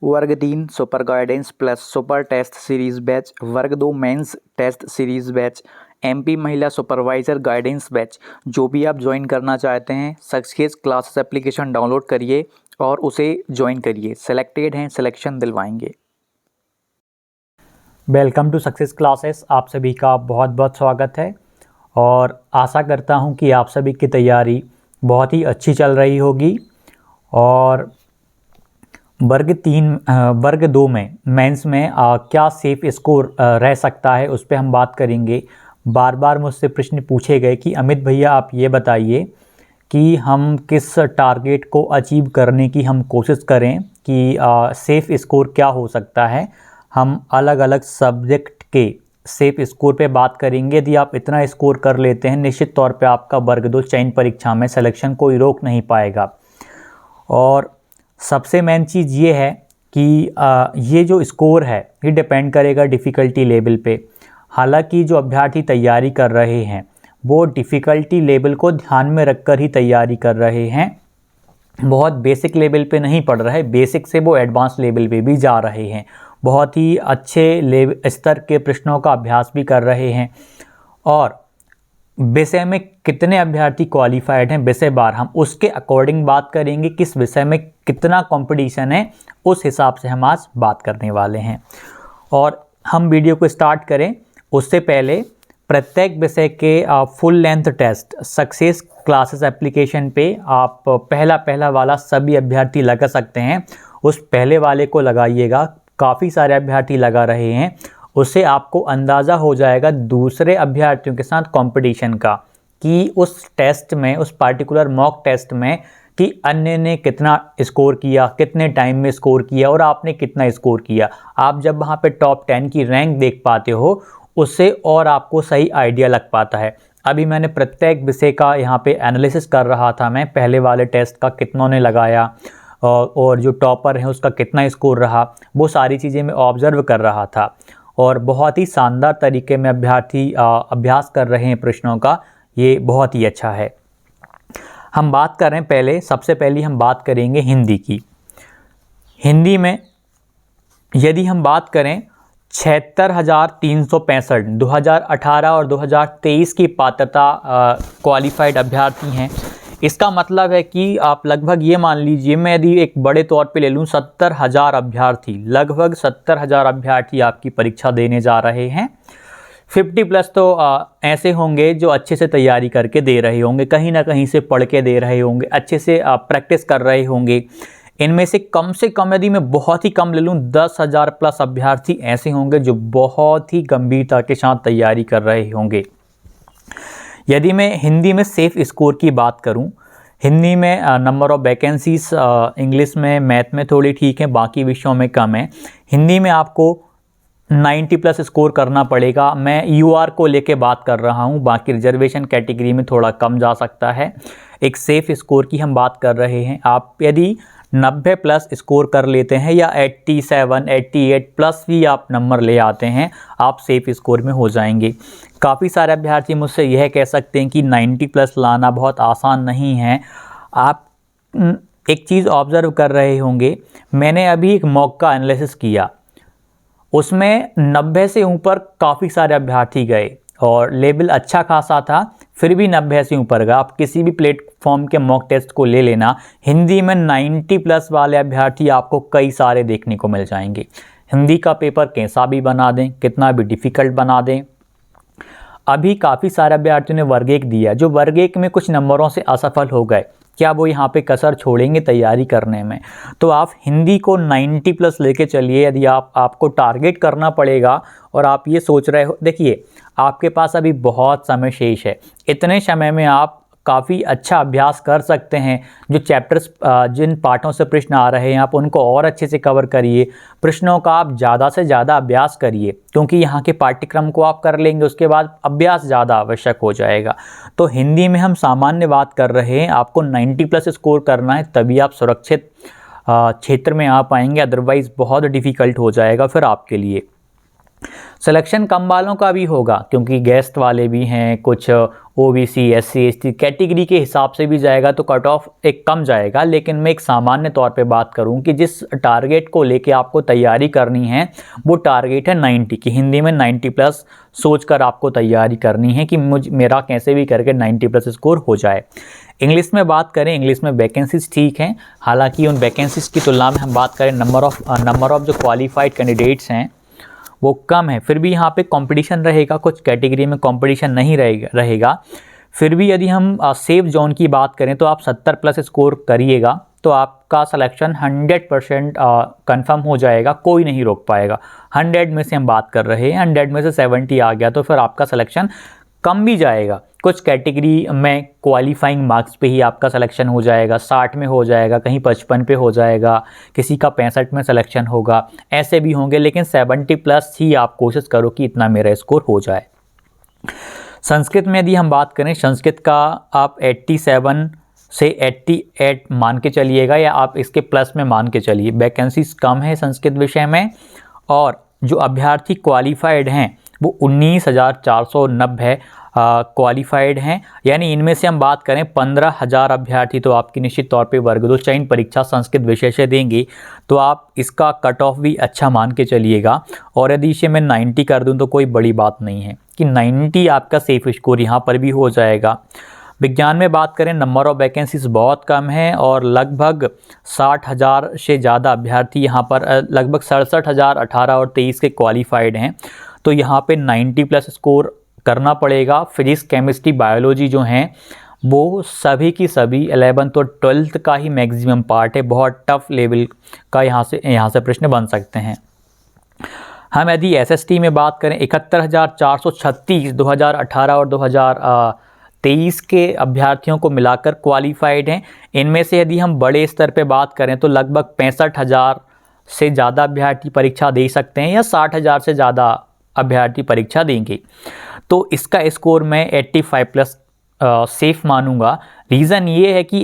वर्ग 3 super guidance plus super test series batch, वर्ग 2 mains test series batch, MP महिला supervisor guidance batch, जो भी आप ज्वाइन करना चाहते हैं सक्सेस क्लासेस एप्लीकेशन डाउनलोड करिए और उसे ज्वाइन करिए। सेलेक्टेड हैं, सिलेक्शन दिलवाएंगे। Welcome to success classes. आप सभी का बहुत बहुत स्वागत है और आशा करता हूं कि आप सभी की तैयारी बहुत ही अच्छी चल रही होगी। और वर्ग 2 में मेंस में क्या सेफ स्कोर रह सकता है, उस पर हम बात करेंगे। बार बार मुझसे प्रश्न पूछे गए कि अमित भैया आप ये बताइए कि हम किस टारगेट को अचीव करने की हम कोशिश करें कि सेफ स्कोर क्या हो सकता है। हम अलग अलग सब्जेक्ट के सेफ स्कोर पे बात करेंगे। यदि आप इतना स्कोर कर लेते हैं, निश्चित तौर पे आपका वर्ग 2 चयन परीक्षा में सिलेक्शन कोई रोक नहीं पाएगा। और सबसे मेन चीज़ ये है कि ये जो स्कोर है ये डिपेंड करेगा डिफ़िकल्टी लेवल पे। हालांकि जो अभ्यर्थी तैयारी कर रहे हैं वो डिफ़िकल्टी लेवल को ध्यान में रखकर ही तैयारी कर रहे हैं, बहुत बेसिक लेवल पे नहीं पढ़ रहे, बेसिक से वो एडवांस लेवल पे भी जा रहे हैं, बहुत ही अच्छे स्तर के प्रश्नों का अभ्यास भी कर रहे हैं। और विषय में कितने अभ्यर्थी क्वालिफाइड हैं विषय बार, हम उसके अकॉर्डिंग बात करेंगे। किस विषय में कितना कंपटीशन है उस हिसाब से हम आज बात करने वाले हैं। और हम वीडियो को स्टार्ट करें उससे पहले प्रत्येक विषय के full length test success classes application पे आप पहला वाला सभी अभ्यर्थी लगा सकते हैं। उस पहले वाले को लगाइएगा, काफ़ी सारे अभ्यर्थी लगा रहे हैं। उससे आपको अंदाज़ा हो जाएगा दूसरे अभ्यर्थियों के साथ कंपटीशन का, कि उस टेस्ट में, उस पार्टिकुलर मॉक टेस्ट में, कि अन्य ने कितना स्कोर किया, कितने टाइम में स्कोर किया और आपने कितना स्कोर किया। आप जब वहाँ पे टॉप 10 की रैंक देख पाते हो उससे और आपको सही आइडिया लग पाता है। अभी मैंने प्रत्येक विषय का यहाँ पे एनालिसिस कर रहा था, मैं पहले वाले टेस्ट का कितनों ने लगाया और जो टॉपर है उसका कितना स्कोर रहा, वो सारी चीज़ें मैं ऑब्ज़र्व कर रहा था। और बहुत ही शानदार तरीके में अभ्यर्थी अभ्यास कर रहे हैं प्रश्नों का, ये बहुत ही अच्छा है। हम बात कर रहे हैं सबसे पहले हम बात करेंगे हिंदी की। हिंदी में यदि हम बात करें 76,365 2018 और 2023 की पात्रता क्वालिफाइड अभ्यर्थी हैं। इसका मतलब है कि आप लगभग ये मान लीजिए, मैं यदि एक बड़े तौर पे ले लूँ 70,000 अभ्यर्थी, लगभग 70,000 अभ्यर्थी आपकी परीक्षा देने जा रहे हैं। 50+ तो ऐसे होंगे जो अच्छे से तैयारी करके दे रहे होंगे, कहीं ना कहीं से पढ़ के दे रहे होंगे, अच्छे से प्रैक्टिस कर रहे होंगे। इनमें से कम यदि मैं बहुत ही कम ले लूँ 10,000+ अभ्यर्थी ऐसे होंगे जो बहुत ही गंभीरता के साथ तैयारी कर रहे होंगे। यदि मैं हिंदी में सेफ स्कोर की बात करूं, हिंदी में नंबर ऑफ वैकेंसीज इंग्लिश में, मैथ में थोड़ी ठीक है, बाकी विषयों में कम है। हिंदी में आपको 90+ स्कोर करना पड़ेगा। मैं यूआर को लेके बात कर रहा हूं, बाकी रिजर्वेशन कैटेगरी में थोड़ा कम जा सकता है। एक सेफ स्कोर की हम बात कर रहे हैं। आप यदि 90+ स्कोर कर लेते हैं या 87, 88+ भी आप नंबर ले आते हैं, आप सेफ स्कोर में हो जाएंगे। काफ़ी सारे अभ्यर्थी मुझसे यह कह सकते हैं कि 90+ लाना बहुत आसान नहीं है। आप एक चीज़ ऑब्ज़र्व कर रहे होंगे, मैंने अभी एक मॉक का एनालिसिस किया, उसमें 90 से ऊपर काफ़ी सारे अभ्यर्थी गए और लेवल अच्छा खासा था, फिर भी 90 से ऊपर गया। आप किसी भी प्लेटफॉर्म के मॉक टेस्ट को ले लेना, हिंदी में 90+ वाले अभ्यर्थी आपको कई सारे देखने को मिल जाएंगे। हिंदी का पेपर कैसा भी बना दें, कितना भी डिफ़िकल्ट बना दें, अभी काफ़ी सारे अभ्यर्थियों ने वर्ग 1 दिया, जो वर्ग 1 में कुछ नंबरों से असफल हो गए, क्या वो यहाँ पे कसर छोड़ेंगे तैयारी करने में? तो आप हिंदी को 90+ लेके चलिए। यदि आपको टारगेट करना पड़ेगा और आप ये सोच रहे हो, देखिए आपके पास अभी बहुत समय शेष है, इतने समय में आप काफ़ी अच्छा अभ्यास कर सकते हैं। जो चैप्टर्स, जिन पाठों से प्रश्न आ रहे हैं, आप उनको और अच्छे से कवर करिए। प्रश्नों का आप ज़्यादा से ज़्यादा अभ्यास करिए, क्योंकि यहाँ के पाठ्यक्रम को आप कर लेंगे, उसके बाद अभ्यास ज़्यादा आवश्यक हो जाएगा। तो हिंदी में हम सामान्य बात कर रहे हैं, आपको 90+ स्कोर करना है, तभी आप सुरक्षित क्षेत्र में आ पाएंगे, अदरवाइज़ बहुत डिफ़िकल्ट हो जाएगा फिर आपके लिए। सिलेक्शन कम वालों का भी होगा क्योंकि गेस्ट वाले भी हैं, कुछ ओबीसी एससी एसटी कैटेगरी के हिसाब से भी जाएगा तो कट ऑफ एक कम जाएगा। लेकिन मैं एक सामान्य तौर पे बात करूं कि जिस टारगेट को लेके आपको तैयारी करनी है वो टारगेट है 90 की, हिंदी में 90 प्लस सोचकर आपको तैयारी करनी है कि मेरा कैसे भी करके 90 प्लस स्कोर हो जाए। इंग्लिश में बात करें, इंग्लिश में वैकेंसीज ठीक हैं, हालांकि उन वैकेंसीज की तुलना में हम बात करें नंबर ऑफ जो क्वालिफाइड कैंडिडेट्स हैं वो कम है, फिर भी यहाँ पे कंपटीशन रहेगा, कुछ कैटेगरी में कंपटीशन नहीं रहेगा। फिर भी यदि हम सेफ जोन की बात करें तो आप 70 प्लस स्कोर करिएगा तो आपका सिलेक्शन 100% कंफर्म हो जाएगा, कोई नहीं रोक पाएगा। 100 में से हम बात कर रहे हैं, 100 में से 70 आ गया तो फिर आपका सिलेक्शन कम भी जाएगा। कुछ कैटेगरी में क्वालिफाइंग मार्क्स पे ही आपका सिलेक्शन हो जाएगा, 60 में हो जाएगा, कहीं 55 पे हो जाएगा, किसी का 65 में सिलेक्शन होगा, ऐसे भी होंगे। लेकिन 70 प्लस ही आप कोशिश करो कि इतना मेरा स्कोर हो जाए। संस्कृत में यदि हम बात करें, संस्कृत का आप 87 से 88 मान के चलिएगा या आप इसके प्लस में मान के चलिए। वैकेंसीज कम है संस्कृत विषय में और जो अभ्यर्थी क्वालिफाइड हैं वो 19,490 क्वालिफाइड हैं, यानी इनमें से हम बात करें 15,000 अभ्यर्थी तो आपकी निश्चित तौर पे वर्ग 2 चयन परीक्षा संस्कृत विषय से देंगे, तो आप इसका कट ऑफ भी अच्छा मान के चलिएगा। और यदि इसे मैं 90 कर दूं तो कोई बड़ी बात नहीं है कि 90 आपका सेफ स्कोर यहाँ पर भी हो जाएगा। विज्ञान में बात करें, नंबर ऑफ वैकेंसीज बहुत कम है और लगभग 60,000 से ज़्यादा अभ्यर्थी यहाँ पर लगभग 67,000 18 और 23 के क्वालिफाइड हैं, तो यहाँ पे 90 प्लस स्कोर करना पड़ेगा। फिजिक्स केमिस्ट्री बायोलॉजी जो हैं वो सभी की सभी 11th और 12th का ही मैक्सिमम पार्ट है, बहुत टफ लेवल का यहाँ से प्रश्न बन सकते हैं। हम यदि एसएसटी में बात करें, 71,436 2018 और 2023 के अभ्यर्थियों को मिलाकर क्वालिफाइड हैं। इनमें से यदि हम बड़े स्तर पे बात करें तो लगभग 65,000 से ज़्यादा अभ्यर्थी परीक्षा दे सकते हैं या 60,000 से ज़्यादा अभ्यर्थी परीक्षा देंगे, तो इसका स्कोर मैं 85 प्लस सेफ मानूंगा। रीज़न ये है कि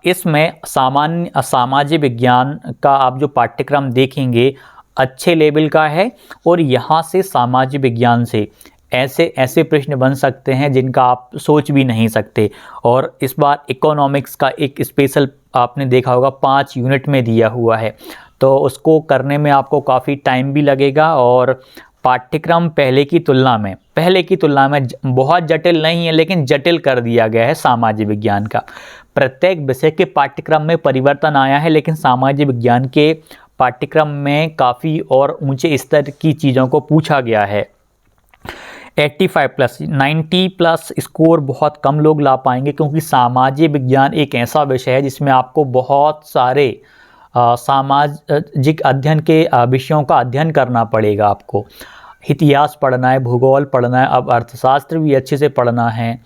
इसमें सामाजिक विज्ञान का आप जो पाठ्यक्रम देखेंगे अच्छे लेवल का है और यहाँ से सामाजिक विज्ञान से ऐसे प्रश्न बन सकते हैं जिनका आप सोच भी नहीं सकते। और इस बार इकोनॉमिक्स का एक स्पेशल आपने देखा होगा 5 यूनिट में दिया हुआ है, तो उसको करने में आपको काफ़ी टाइम भी लगेगा और पाठ्यक्रम पहले की तुलना में बहुत जटिल नहीं है, लेकिन जटिल कर दिया गया है सामाजिक विज्ञान का। प्रत्येक विषय के पाठ्यक्रम में परिवर्तन आया है, लेकिन सामाजिक विज्ञान के पाठ्यक्रम में काफ़ी और ऊंचे स्तर की चीज़ों को पूछा गया है। 85 प्लस 90 प्लस स्कोर बहुत कम लोग ला पाएंगे क्योंकि सामाजिक विज्ञान एक ऐसा विषय है जिसमें आपको बहुत सारे सामाजिक अध्ययन के विषयों का अध्ययन करना पड़ेगा। आपको इतिहास पढ़ना है, भूगोल पढ़ना है, अब अर्थशास्त्र भी अच्छे से पढ़ना है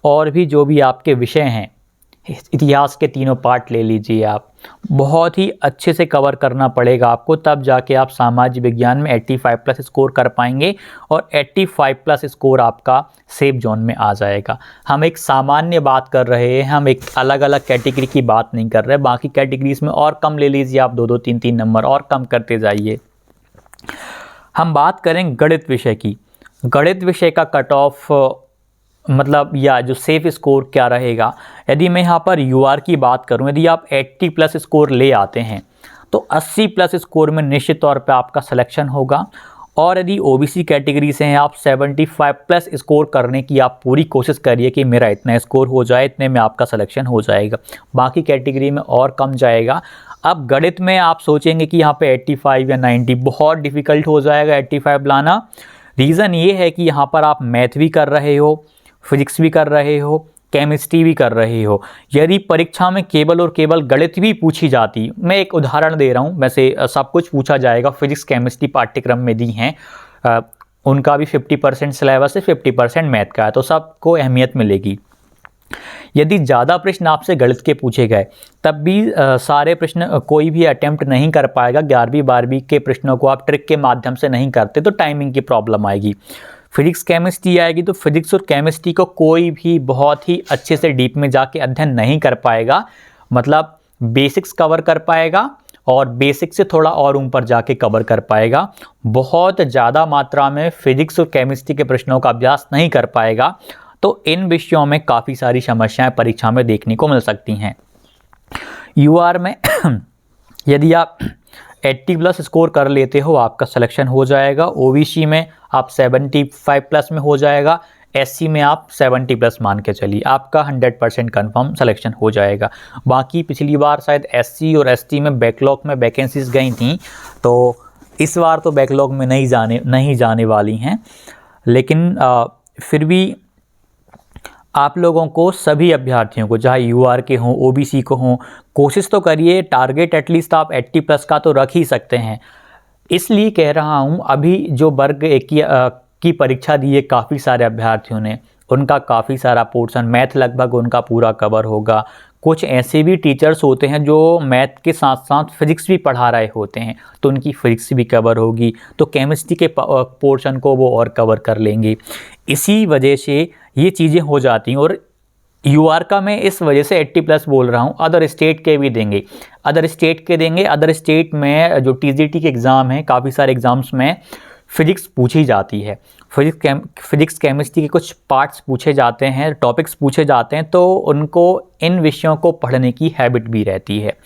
और भी जो भी आपके विषय हैं, इतिहास के तीनों पार्ट ले लीजिए आप, बहुत ही अच्छे से कवर करना पड़ेगा आपको, तब जाके आप सामाजिक विज्ञान में 85 प्लस स्कोर कर पाएंगे और 85 प्लस स्कोर आपका सेफ जोन में आ जाएगा। हम एक सामान्य बात कर रहे हैं, हम एक अलग अलग कैटेगरी की बात नहीं कर रहे। बाकी कैटेगरीज में और कम ले लीजिए आप, 2-2 3-3 नंबर और कम करते जाइए। हम बात करें गणित विषय की। गणित विषय का कट ऑफ मतलब या जो सेफ स्कोर क्या रहेगा, यदि मैं यहाँ पर यूआर की बात करूँ, यदि आप 80 प्लस स्कोर ले आते हैं तो 80 प्लस स्कोर में निश्चित तौर पे आपका सिलेक्शन होगा। और यदि ओबीसी कैटेगरी से हैं आप 75 प्लस स्कोर करने की आप पूरी कोशिश करिए कि मेरा इतना स्कोर हो जाए, इतने में आपका सिलेक्शन हो जाएगा। बाकी कैटेगरी में और कम जाएगा। अब गणित में आप सोचेंगे कि यहाँ पे 85 या 90 बहुत डिफ़िकल्ट हो जाएगा 85 लाना। रीज़न ये है कि यहाँ पर आप मैथ भी कर रहे हो, फिजिक्स भी कर रहे हो, केमिस्ट्री भी कर रहे हो। यदि परीक्षा में केवल और केवल गणित भी पूछी जाती, मैं एक उदाहरण दे रहा हूँ, वैसे सब कुछ पूछा जाएगा, फिजिक्स केमिस्ट्री पाठ्यक्रम में दी हैं, उनका भी 50% सिलेबस है, 50% मैथ का है, तो सबको अहमियत मिलेगी। यदि ज़्यादा प्रश्न आपसे गणित के पूछे गए तब भी सारे प्रश्न कोई भी अटेम्प्ट नहीं कर पाएगा। 11वीं 12वीं के प्रश्नों को आप ट्रिक के माध्यम से नहीं करते तो टाइमिंग की प्रॉब्लम आएगी। फिजिक्स केमिस्ट्री आएगी तो फिजिक्स और केमिस्ट्री को कोई भी बहुत ही अच्छे से डीप में जाके अध्ययन नहीं कर पाएगा, मतलब बेसिक्स कवर कर पाएगा और बेसिक से थोड़ा और ऊपर जाके कवर कर पाएगा। बहुत ज़्यादा मात्रा में फिजिक्स और केमिस्ट्री के प्रश्नों का अभ्यास नहीं कर पाएगा, तो इन विषयों में काफ़ी सारी समस्याएं परीक्षा में देखने को मिल सकती हैं। यूआर में यदि आप 80+ स्कोर कर लेते हो आपका सिलेक्शन हो जाएगा। ओबीसी में आप 75+ में हो जाएगा। एससी में आप 70+ मान के चलिए, आपका 100% कन्फर्म सिलेक्शन हो जाएगा। बाकी पिछली बार शायद एससी और एसटी में बैकलॉग में वैकेंसीज गई थी, तो इस बार तो बैकलॉग में नहीं जाने वाली हैं, लेकिन फिर भी आप लोगों को, सभी अभ्यर्थियों को, चाहे यूआर के हों, ओबीसी को हों, कोशिश तो करिए। टारगेट एटलीस्ट आप 80+ का तो रख ही सकते हैं। इसलिए कह रहा हूँ, अभी जो वर्ग एक की परीक्षा दी है काफ़ी सारे अभ्यर्थियों ने, उनका काफ़ी सारा पोर्शन मैथ लगभग उनका पूरा कवर होगा। कुछ ऐसे भी टीचर्स होते हैं जो मैथ के साथ साथ फिजिक्स भी पढ़ा रहे होते हैं, तो उनकी फिजिक्स भी कवर होगी, तो केमिस्ट्री के पोर्शन को वो और कवर कर लेंगे। इसी वजह से ये चीज़ें हो जाती हैं। और यूआर का मैं इस वजह से 80+ बोल रहा हूँ। अदर स्टेट के भी देंगे, अदर स्टेट में जो टीजीटी के एग्ज़ाम हैं, काफ़ी सारे एग्ज़ाम्स में फिजिक्स पूछी जाती है। फिजिक्स केमिस्ट्री के कुछ पार्ट्स पूछे जाते हैं, टॉपिक्स पूछे जाते हैं, तो उनको इन विषयों को पढ़ने की हैबिट भी रहती है।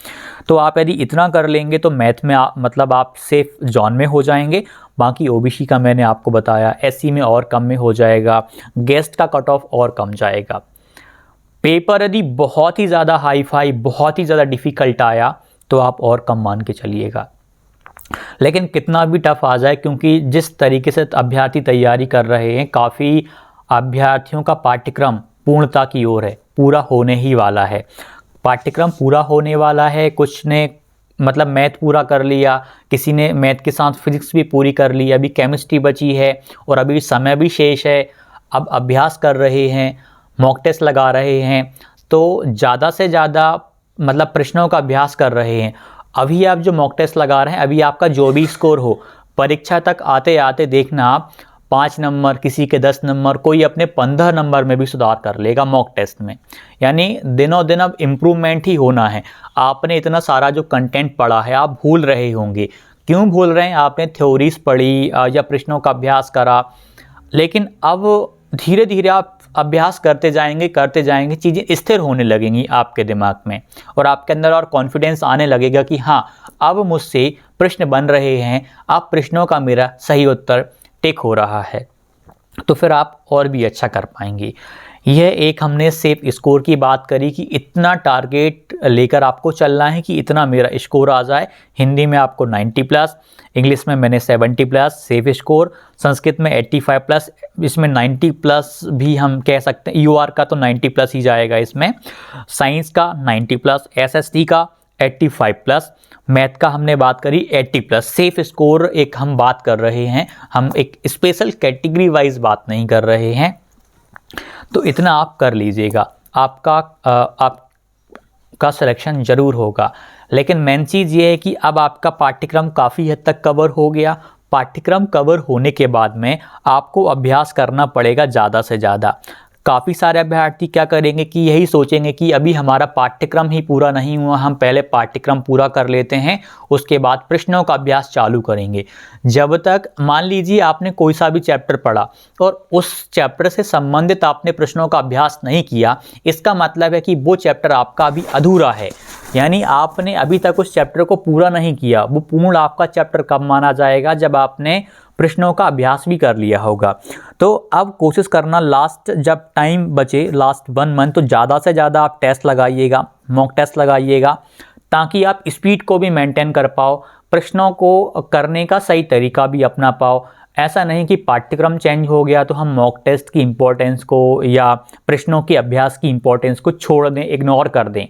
तो आप यदि इतना कर लेंगे तो मैथ में मतलब आप सेफ जोन में हो जाएंगे। बाकी ओबीसी का मैंने आपको बताया, एससी में और कम में हो जाएगा, गेस्ट का कट ऑफ और कम जाएगा। पेपर यदि बहुत ही ज़्यादा हाई फाई, बहुत ही ज़्यादा डिफ़िकल्ट आया तो आप और कम मान के चलिएगा। लेकिन कितना भी टफ आ जाए, क्योंकि जिस तरीके से अभ्यर्थी तैयारी कर रहे हैं, काफ़ी अभ्यर्थियों का पाठ्यक्रम पूर्णता की ओर है, पूरा होने ही वाला है। पाठ्यक्रम पूरा होने वाला है। कुछ ने मतलब मैथ पूरा कर लिया, किसी ने मैथ के साथ फिजिक्स भी पूरी कर ली, अभी केमिस्ट्री बची है और अभी समय भी शेष है। अब अभ्यास कर रहे हैं, मॉक टेस्ट लगा रहे हैं, तो ज़्यादा से ज़्यादा मतलब प्रश्नों का अभ्यास कर रहे हैं। अभी आप जो मॉक टेस्ट लगा रहे हैं, अभी आपका जो भी स्कोर हो, परीक्षा तक आते आते देखना आप 5 नंबर, किसी के 10 नंबर, कोई अपने 15 नंबर में भी सुधार कर लेगा मॉक टेस्ट में। यानी दिनों दिन अब इम्प्रूवमेंट ही होना है। आपने इतना सारा जो कंटेंट पढ़ा है आप भूल रहे होंगे। क्यों भूल रहे हैं? आपने थ्योरीज पढ़ी या प्रश्नों का अभ्यास करा, लेकिन अब धीरे धीरे आप अभ्यास करते जाएंगे, चीज़ें स्थिर होने लगेंगी आपके दिमाग में, और आपके अंदर और कॉन्फिडेंस आने लगेगा कि हाँ, अब मुझसे प्रश्न बन रहे हैं, अब प्रश्नों का मेरा सही उत्तर टिक हो रहा है, तो फिर आप और भी अच्छा कर पाएंगे। यह एक हमने सेफ स्कोर की बात करी कि इतना टारगेट लेकर आपको चलना है कि इतना मेरा स्कोर आ जाए। हिंदी में आपको 90+, इंग्लिश में मैंने 70+ सेफ स्कोर, संस्कृत में 85+, इसमें 90+ भी हम कह सकते हैं। यूआर का तो 90+ ही जाएगा इसमें, साइंस का 90+, एसएसटी का 85+, मैथ का हमने बात करी 80+। सेफ स्कोर एक हम बात कर रहे हैं, हम एक स्पेशल कैटेगरी वाइज बात नहीं कर रहे हैं। तो इतना आप कर लीजिएगा, आपका सिलेक्शन ज़रूर होगा। लेकिन मेन चीज़ ये है कि अब आपका पाठ्यक्रम काफ़ी हद तक कवर हो गया। पाठ्यक्रम कवर होने के बाद में आपको अभ्यास करना पड़ेगा ज़्यादा से ज़्यादा। काफ़ी सारे अभ्यर्थी क्या करेंगे कि यही सोचेंगे कि अभी हमारा पाठ्यक्रम ही पूरा नहीं हुआ, हम पहले पाठ्यक्रम पूरा कर लेते हैं, उसके बाद प्रश्नों का अभ्यास चालू करेंगे। जब तक मान लीजिए आपने कोई सा भी चैप्टर पढ़ा और उस चैप्टर से संबंधित आपने प्रश्नों का अभ्यास नहीं किया, इसका मतलब है कि वो चैप्टर आपका अभी अधूरा है। यानी आपने अभी तक उस चैप्टर को पूरा नहीं किया। वो पूर्ण आपका चैप्टर कब माना जाएगा? जब आपने प्रश्नों का अभ्यास भी कर लिया होगा। तो अब कोशिश करना, लास्ट जब टाइम बचे, लास्ट 1 मंथ, तो ज़्यादा से ज़्यादा आप टेस्ट लगाइएगा, मॉक टेस्ट लगाइएगा, ताकि आप स्पीड को भी मेंटेन कर पाओ, प्रश्नों को करने का सही तरीका भी अपना पाओ। ऐसा नहीं कि पाठ्यक्रम चेंज हो गया तो हम मॉक टेस्ट की इम्पोर्टेंस को या प्रश्नों के अभ्यास की इम्पोर्टेंस को छोड़ दें, इग्नोर कर दें।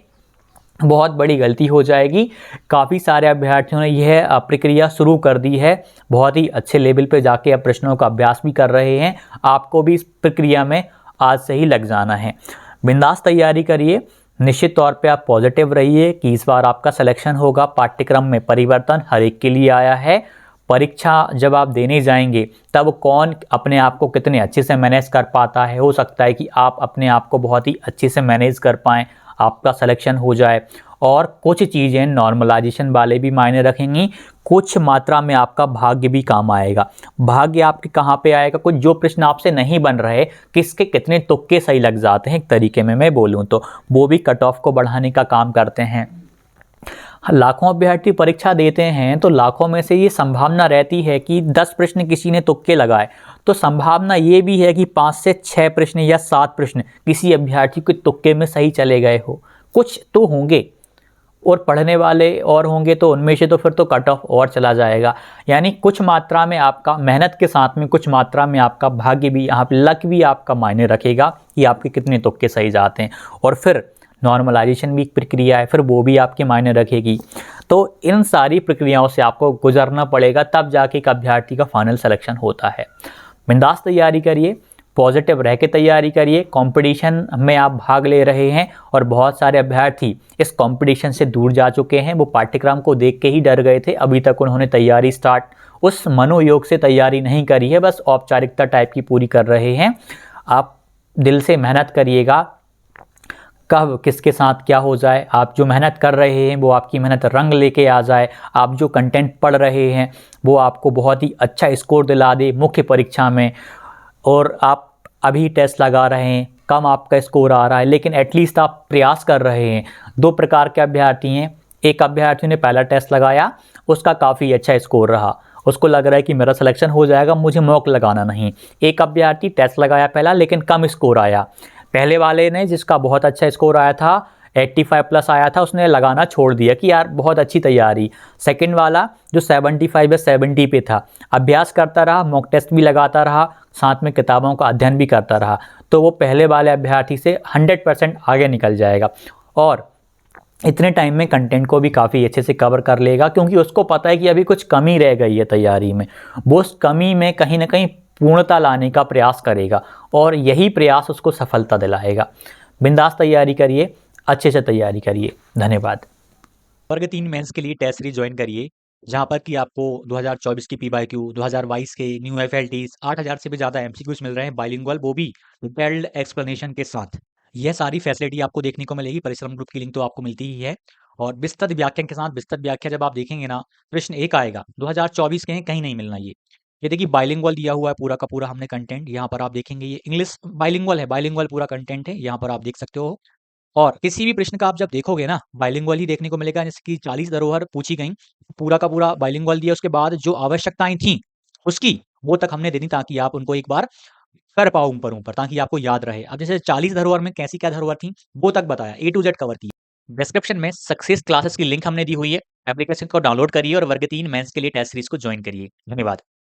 बहुत बड़ी गलती हो जाएगी। काफ़ी सारे अभ्यर्थियों ने यह प्रक्रिया शुरू कर दी है, बहुत ही अच्छे लेवल पे जाके अब प्रश्नों का अभ्यास भी कर रहे हैं। आपको भी इस प्रक्रिया में आज से ही लग जाना है। बिंदास तैयारी करिए, निश्चित तौर पे आप पॉजिटिव रहिए कि इस बार आपका सिलेक्शन होगा। पाठ्यक्रम में परिवर्तन हर एक के लिए आया है। परीक्षा जब आप देने जाएंगे तब कौन अपने आप को कितने अच्छे से मैनेज कर पाता है, हो सकता है कि आप अपने आप को बहुत ही अच्छे से मैनेज कर पाएँ। आपका सिलेक्शन हो जाए। और कुछ चीज़ें नॉर्मलाइजेशन वाले भी मायने रखेंगी, कुछ मात्रा में आपका भाग्य भी काम आएगा। भाग्य आपके कहाँ पे आएगा, कुछ जो प्रश्न आपसे नहीं बन रहे, किसके कितने तुक्के सही लग जाते हैं, एक तरीके में मैं बोलूँ तो वो भी कट ऑफ को बढ़ाने का काम करते हैं। लाखों अभ्यर्थी परीक्षा देते हैं तो लाखों में से ये संभावना रहती है कि 10 प्रश्न किसी ने तुक्के लगाए, तो संभावना ये भी है कि 5 से 6 प्रश्न या 7 प्रश्न किसी अभ्यर्थी के तुक्के में सही चले गए हो। कुछ तो होंगे और पढ़ने वाले और होंगे, तो उनमें से तो फिर तो कट ऑफ और चला जाएगा। यानी कुछ मात्रा में आपका मेहनत के साथ में कुछ मात्रा में आपका भाग्य भी, यहाँ पे लक भी आपका मायने रखेगा कि आपके कितने तुक्के सही जाते हैं। और फिर नॉर्मलाइजेशन भी एक प्रक्रिया है, फिर वो भी आपके मायने रखेगी। तो इन सारी प्रक्रियाओं से आपको गुजरना पड़ेगा, तब जाके एक अभ्यर्थी का फाइनल सिलेक्शन होता है। बिंदास तैयारी करिए, पॉजिटिव रह के तैयारी करिए। कंपटीशन में आप भाग ले रहे हैं और बहुत सारे अभ्यर्थी इस कंपटीशन से दूर जा चुके हैं। वो पाठ्यक्रम को देख के ही डर गए थे, अभी तक उन्होंने तैयारी स्टार्ट उस मनोयोग से तैयारी नहीं करी है, बस औपचारिकता टाइप की पूरी कर रहे हैं। आप दिल से मेहनत करिएगा, कब किसके साथ क्या हो जाए, आप जो मेहनत कर रहे हैं वो आपकी मेहनत रंग लेके आ जाए, आप जो कंटेंट पढ़ रहे हैं वो आपको बहुत ही अच्छा स्कोर दिला दे मुख्य परीक्षा में। और आप अभी टेस्ट लगा रहे हैं, कम आपका स्कोर आ रहा है, लेकिन एटलीस्ट आप प्रयास कर रहे हैं। दो प्रकार के अभ्यर्थी हैं, एक अभ्यर्थी ने पहला टेस्ट लगाया, उसका काफ़ी अच्छा स्कोर रहा, उसको लग रहा है कि मेरा सिलेक्शन हो जाएगा, मुझे मौका लगाना नहीं। एक अभ्यर्थी टेस्ट लगाया पहला, लेकिन कम स्कोर आया। पहले वाले ने, जिसका बहुत अच्छा स्कोर आया था, 85 प्लस आया था, उसने लगाना छोड़ दिया कि यार बहुत अच्छी तैयारी। सेकंड वाला जो 75 या 70 पे था, अभ्यास करता रहा, मॉक टेस्ट भी लगाता रहा, साथ में किताबों का अध्ययन भी करता रहा, तो वो पहले वाले अभ्यर्थी से 100% आगे निकल जाएगा और इतने टाइम में कंटेंट को भी काफ़ी अच्छे से कवर कर लेगा, क्योंकि उसको पता है कि अभी कुछ कमी रह गई है तैयारी में। वो उस कमी में कहीं ना कहीं पूर्णता लाने का प्रयास करेगा और यही प्रयास उसको सफलता दिलाएगा। बिंदास तैयारी करिए, अच्छे से तैयारी करिए। धन्यवाद। वर्ग 3 मेंस के लिए टेस्ट सीरीज ज्वाइन करिए, जहां पर कि आपको 2024 की पीवाईक्यू, 2022 के न्यू एफएलटीज, 8000 से भी ज़्यादा एमसीक्यूज मिल रहे हैं बाइलिंगुअल, वो भी डिटेल्ड एक्सप्लेनेशन के साथ। यह सारी फैसिलिटी आपको देखने को मिलेगी। परिश्रम ग्रुप की लिंक तो आपको मिलती ही है। और विस्तृत व्याख्यान के साथ, विस्तृत व्याख्या जब आप देखेंगे ना, प्रश्न एक आएगा 2024 के हैं, कहीं नहीं मिलना ये देखिए बाइलिंगुअल दिया हुआ है पूरा का पूरा हमने कंटेंट। यहाँ पर आप देखेंगे ये इंग्लिश बाइलिंगुअल है, बाइलिंगुअल पूरा कंटेंट है, यहाँ पर आप देख सकते हो। और किसी भी प्रश्न का आप जब देखोगे ना, बाइलिंगुअल ही देखने को मिलेगा। जैसे कि 40 धरोहर पूछी गई, पूरा का पूरा बाइलिंगुअल दिया, उसके बाद जो आवश्यकताएं थी उसकी, वो तक हमने दे दी, ताकि आप उनको एक बार कर पाओ ऊपर ऊपर, ताकि आपको याद रहे। अब जैसे 40 धरोहर में कैसी क्या धरोहर थी वो तक बताया, A to Z कवर की। डिस्क्रिप्शन में सक्सेस क्लासेस की लिंक हमने दी हुई है, एप्लीकेशन को डाउनलोड करिए और वर्ग 3 मेंस के लिए टेस्ट सीरीज को ज्वाइन करिए। धन्यवाद।